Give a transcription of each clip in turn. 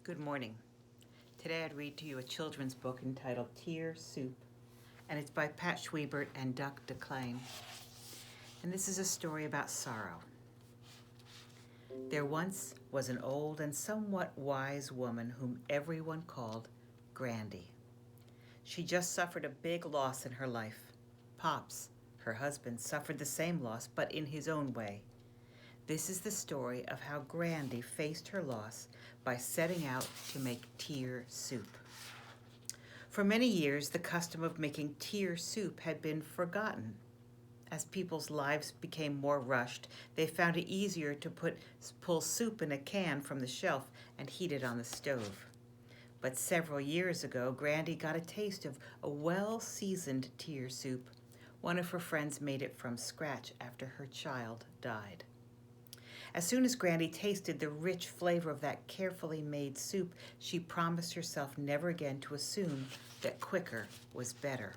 Good morning. Today I'd read to you a children's book entitled Tear Soup, and it's by Pat Schwiebert and Duck DeClaim. And this is a story about sorrow. There once was an old and somewhat wise woman whom everyone called Grandy. She just suffered a big loss in her life. Pops, her husband, suffered the same loss, but in his own way. This is the story of how Grandy faced her loss by setting out to make tear soup. For many years, the custom of making tear soup had been forgotten. As people's lives became more rushed, they found it easier to pull soup in a can from the shelf and heat it on the stove. But several years ago, Grandy got a taste of a well-seasoned tear soup. One of her friends made it from scratch after her child died. As soon as Grandy tasted the rich flavor of that carefully made soup, she promised herself never again to assume that quicker was better.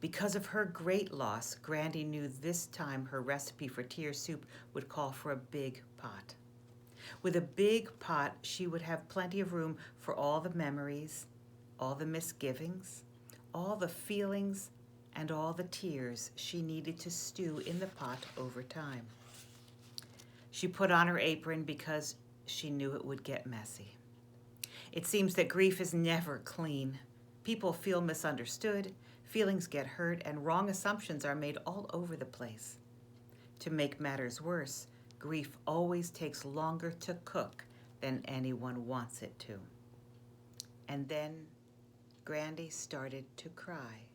Because of her great loss, Grandy knew this time her recipe for tear soup would call for a big pot. With a big pot, she would have plenty of room for all the memories, all the misgivings, all the feelings, and all the tears she needed to stew in the pot over time. She put on her apron because she knew it would get messy. It seems that grief is never clean. People feel misunderstood, feelings get hurt, and wrong assumptions are made all over the place. To make matters worse, grief always takes longer to cook than anyone wants it to. And then Grandy started to cry.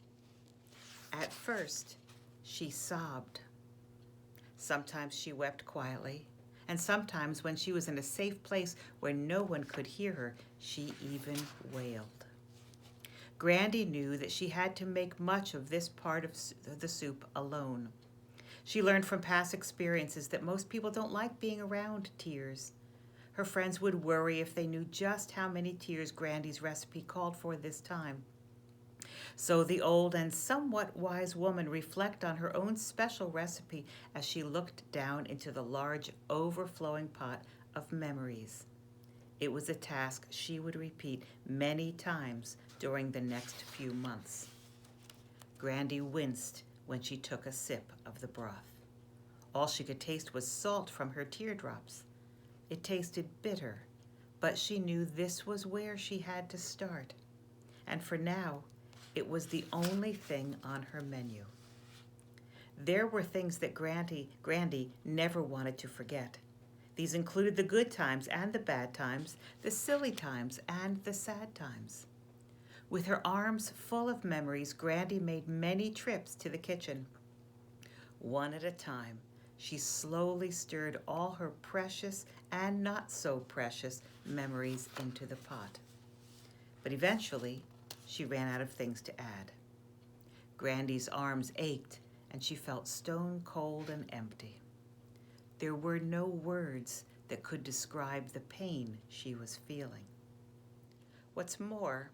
At first, she sobbed. Sometimes she wept quietly, and sometimes when she was in a safe place where no one could hear her, she even wailed. Grandy knew that she had to make much of this part of the soup alone. She learned from past experiences that most people don't like being around tears. Her friends would worry if they knew just how many tears Grandy's recipe called for this time. So the old and somewhat wise woman reflected on her own special recipe as she looked down into the large, overflowing pot of memories. It was a task she would repeat many times during the next few months. Grandy winced when she took a sip of the broth. All she could taste was salt from her teardrops. It tasted bitter, but she knew this was where she had to start. And for now, it was the only thing on her menu. There were things that Grandy never wanted to forget. These included the good times and the bad times, the silly times and the sad times. With her arms full of memories, Grandy made many trips to the kitchen. One at a time, she slowly stirred all her precious and not so precious memories into the pot. But eventually, she ran out of things to add. Grandy's arms ached, and she felt stone cold and empty. There were no words that could describe the pain she was feeling. What's more,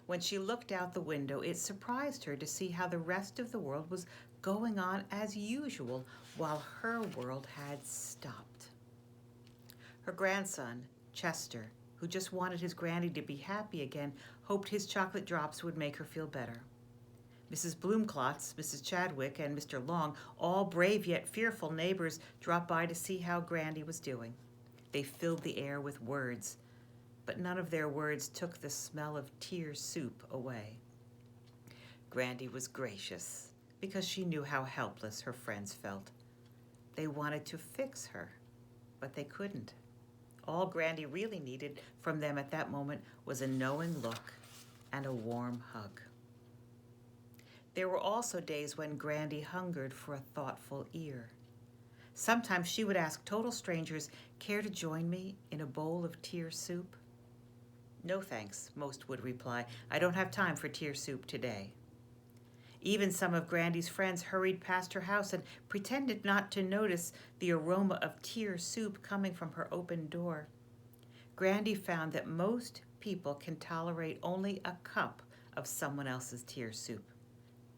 when she looked out the window, it surprised her to see how the rest of the world was going on as usual while her world had stopped. Her grandson, Chester, who just wanted his Grandy to be happy again, hoped his chocolate drops would make her feel better. Mrs. Bloomklotz, Mrs. Chadwick, and Mr. Long, all brave yet fearful neighbors, dropped by to see how Grandy was doing. They filled the air with words, but none of their words took the smell of tear soup away. Grandy was gracious because she knew how helpless her friends felt. They wanted to fix her, but they couldn't. All Grandy really needed from them at that moment was a knowing look and a warm hug. There were also days when Grandy hungered for a thoughtful ear. Sometimes she would ask total strangers, "Care to join me in a bowl of tear soup?" "No thanks," most would reply. "I don't have time for tear soup today." Even some of Grandy's friends hurried past her house and pretended not to notice the aroma of tear soup coming from her open door. Grandy found that most people can tolerate only a cup of someone else's tear soup.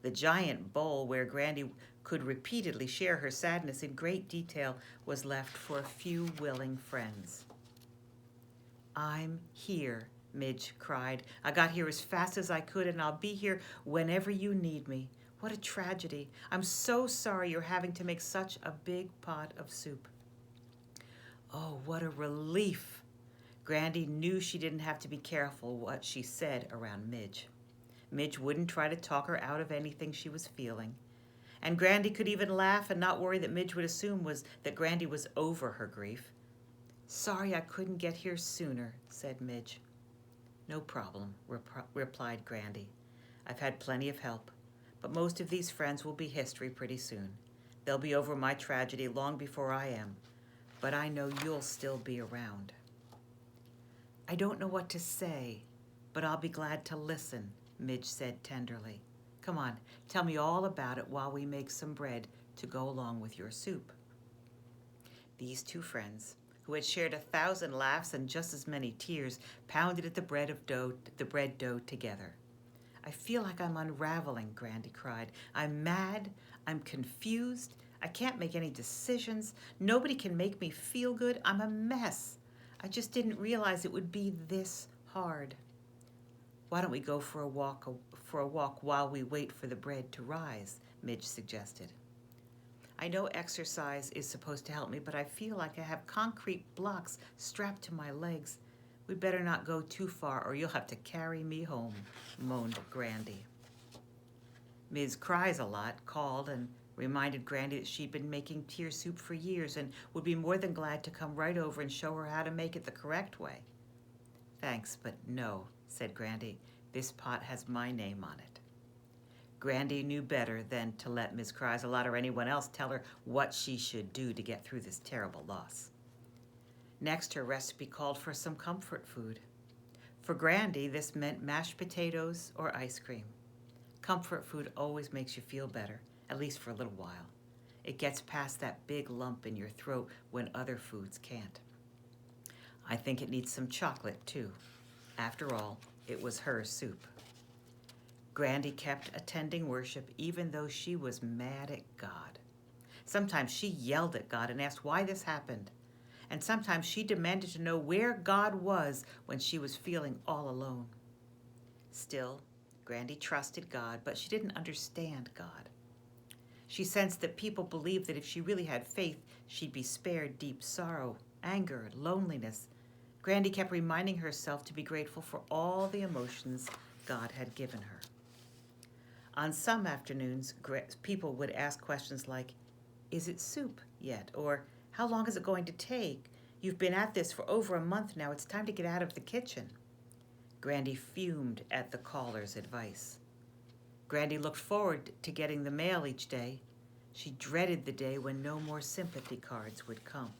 The giant bowl where Grandy could repeatedly share her sadness in great detail was left for a few willing friends. I'm here, Midge cried. I got here as fast as I could, and I'll be here whenever you need me. What a tragedy. I'm so sorry you're having to make such a big pot of soup. Oh, what a relief. Grandy knew she didn't have to be careful what she said around Midge. Midge wouldn't try to talk her out of anything she was feeling. And Grandy could even laugh and not worry that Midge would assume that Grandy was over her grief. Sorry I couldn't get here sooner, said Midge. No problem, replied Grandy. I've had plenty of help, but most of these friends will be history pretty soon. They'll be over my tragedy long before I am, but I know you'll still be around. I don't know what to say, but I'll be glad to listen, Midge said tenderly. Come on, tell me all about it while we make some bread to go along with your soup. These two friends, who had shared 1,000 laughs and just as many tears, pounded at the bread dough together. I feel like I'm unraveling, Grandy cried. I'm mad, I'm confused, I can't make any decisions, nobody can make me feel good, I'm a mess. I just didn't realize it would be this hard. Why don't we go for a walk while we wait for the bread to rise, Midge suggested. I know exercise is supposed to help me, but I feel like I have concrete blocks strapped to my legs. We'd better not go too far or you'll have to carry me home, moaned Grandy. Ms. Cries-a-Lot called and reminded Grandy that she'd been making tear soup for years and would be more than glad to come right over and show her how to make it the correct way. Thanks, but no, said Grandy. This pot has my name on it. Grandy knew better than to let Ms. Cries-a-Lot or anyone else tell her what she should do to get through this terrible loss. Next, her recipe called for some comfort food. For Grandy, this meant mashed potatoes or ice cream. Comfort food always makes you feel better, at least for a little while. It gets past that big lump in your throat when other foods can't. I think it needs some chocolate, too. After all, it was her soup. Grandy kept attending worship even though she was mad at God. Sometimes she yelled at God and asked why this happened. And sometimes she demanded to know where God was when she was feeling all alone. Still, Grandy trusted God, but she didn't understand God. She sensed that people believed that if she really had faith, she'd be spared deep sorrow, anger, loneliness. Grandy kept reminding herself to be grateful for all the emotions God had given her. On some afternoons, people would ask questions like, "Is it soup yet?" Or, "How long is it going to take? You've been at this for over a month now. It's time to get out of the kitchen." Grandy fumed at the caller's advice. Grandy looked forward to getting the mail each day. She dreaded the day when no more sympathy cards would come.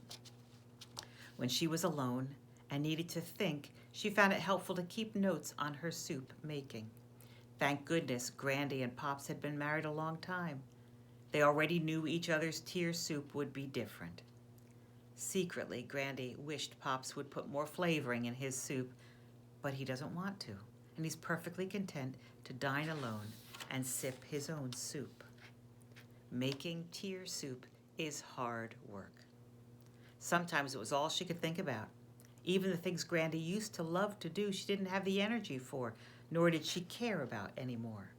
When she was alone and needed to think, she found it helpful to keep notes on her soup making. Thank goodness Grandy and Pops had been married a long time. They already knew each other's tear soup would be different. Secretly, Grandy wished Pops would put more flavoring in his soup, but he doesn't want to, and he's perfectly content to dine alone and sip his own soup. Making tear soup is hard work. Sometimes it was all she could think about. Even the things Grandy used to love to do, she didn't have the energy for, nor did she care about anymore.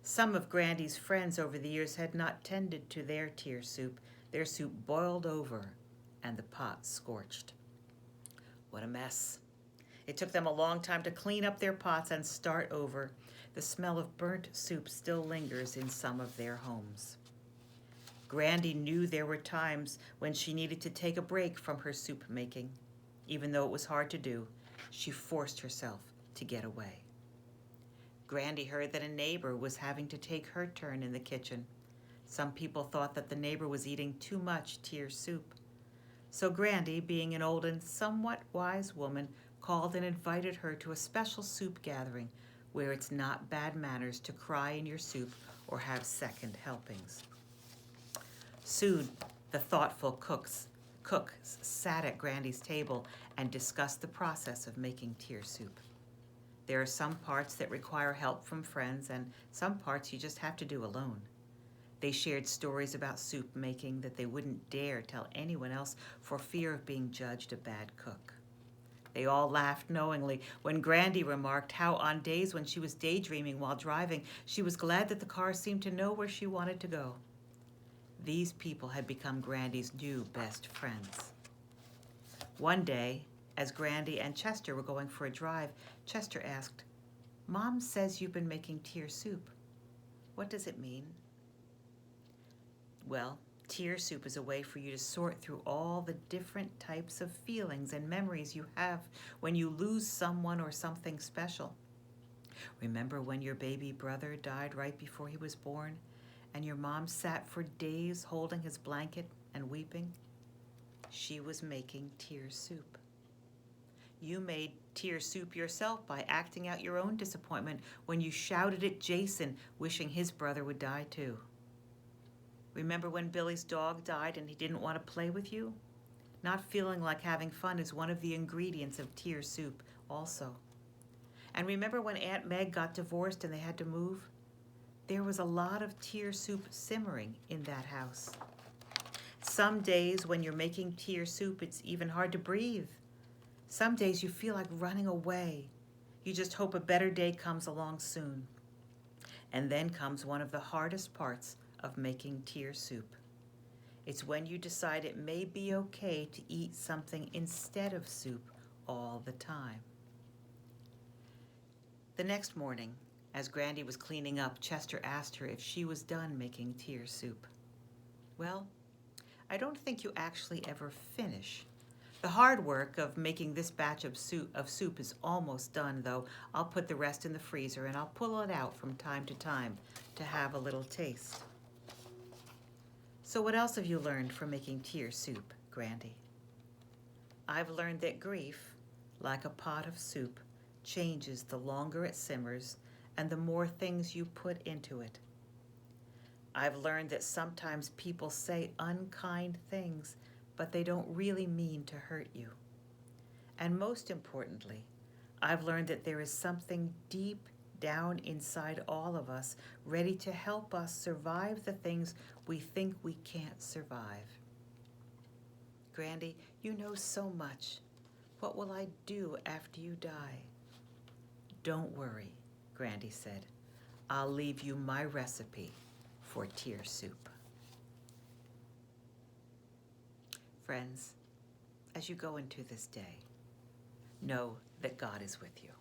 Some of Grandy's friends over the years had not tended to their tear soup. Their soup boiled over and the pot scorched. What a mess. It took them a long time to clean up their pots and start over. The smell of burnt soup still lingers in some of their homes. Grandy knew there were times when she needed to take a break from her soup making. Even though it was hard to do, she forced herself to get away. Grandy heard that a neighbor was having to take her turn in the kitchen. Some people thought that the neighbor was eating too much tear soup. So Grandy, being an old and somewhat wise woman, called and invited her to a special soup gathering where it's not bad manners to cry in your soup or have second helpings. Soon, the thoughtful cook sat at Grandy's table and discussed the process of making tear soup. There are some parts that require help from friends and some parts you just have to do alone. They shared stories about soup making that they wouldn't dare tell anyone else for fear of being judged a bad cook. They all laughed knowingly when Grandy remarked how on days when she was daydreaming while driving, she was glad that the car seemed to know where she wanted to go. These people had become Grandy's new best friends. One day, as Grandy and Chester were going for a drive, Chester asked, "Mom says you've been making tear soup. What does it mean?" Well, tear soup is a way for you to sort through all the different types of feelings and memories you have when you lose someone or something special. Remember when your baby brother died right before he was born, and your mom sat for days holding his blanket and weeping? She was making tear soup. You made tear soup yourself by acting out your own disappointment when you shouted at Jason, wishing his brother would die too. Remember when Billy's dog died and he didn't want to play with you? Not feeling like having fun is one of the ingredients of tear soup also. And remember when Aunt Meg got divorced and they had to move? There was a lot of tear soup simmering in that house. Some days when you're making tear soup, it's even hard to breathe. Some days you feel like running away. You just hope a better day comes along soon. And then comes one of the hardest parts of making tear soup. It's when you decide it may be okay to eat something instead of soup all the time. The next morning, as Grandy was cleaning up, Chester asked her if she was done making tear soup. "Well, I don't think you actually ever finish. The hard work of making this batch of soup is almost done, though I'll put the rest in the freezer and I'll pull it out from time to time to have a little taste." "So what else have you learned from making tear soup, Grandy?" "I've learned that grief, like a pot of soup, changes the longer it simmers and the more things you put into it. I've learned that sometimes people say unkind things, but they don't really mean to hurt you. And most importantly, I've learned that there is something deep down inside all of us ready to help us survive the things we think we can't survive." "Grandy, you know so much. What will I do after you die?" "Don't worry," Grandy said. "I'll leave you my recipe for tear soup." Friends, as you go into this day, know that God is with you.